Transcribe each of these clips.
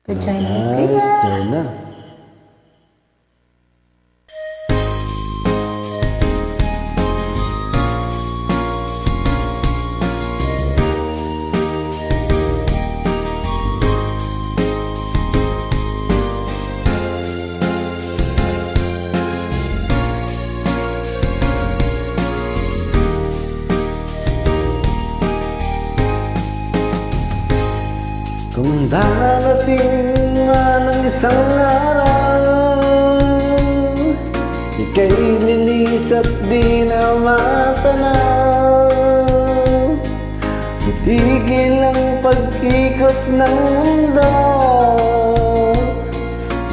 Vagina. Nice, China. Kung darating man ang isang araw, ika'y lilis at di na matanaw. Titigil ang pag-ikot ng mundo,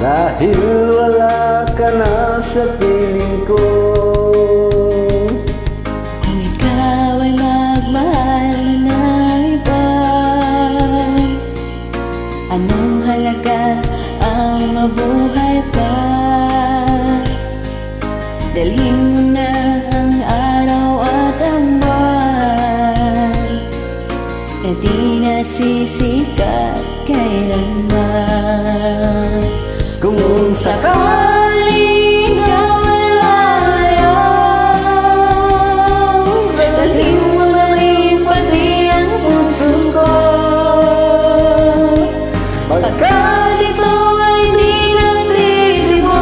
dahil wala ka na sa piling ko. Kung ikaw ay magmahal na iba, anong halaga ang mabuhay pa? Dalhin mo na ang araw at ang buwan, na di nasisikat kailanman. Kung Sakaling ikaw ay lalayo, dalhin mo na rin pati ang puso ko. Pagkat ito ay di nagtitibok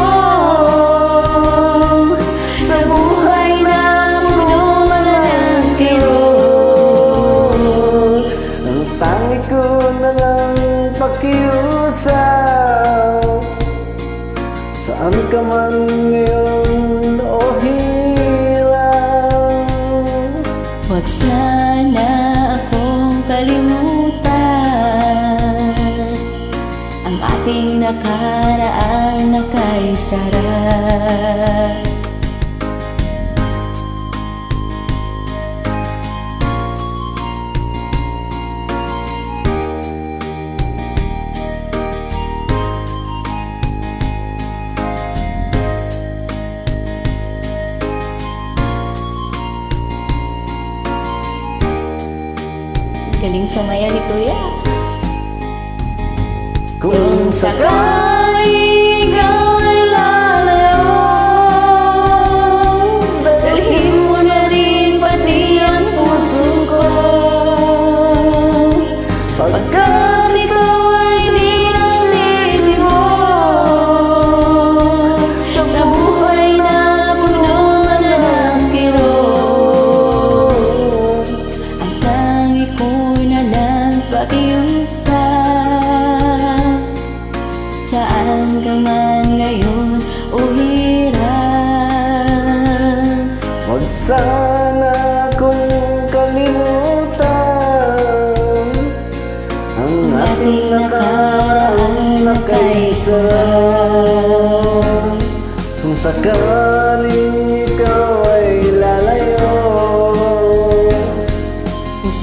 sa buhay na puno na ng kirot, ang tangi ko na lang pakiusap, saan ka man ngayon o hirap. huwag sana akong kalimutan ang ating nakaraan na kaisarap. Galing sumaya ni Kuya. Kung Sakaling ikaw ay lalayo, dalhin mo na rin pati ang puso ko. Pagkat ikaw ay di nalilibok sa buhay na puno na ng kirot, ang tangi ko na lang pakiusap, saan ka man ngayon o hirap. huwag sana kung kalimutan ang ating nakaraan na kaisarap. Kung sakaling ikaw ay lalayo, Kung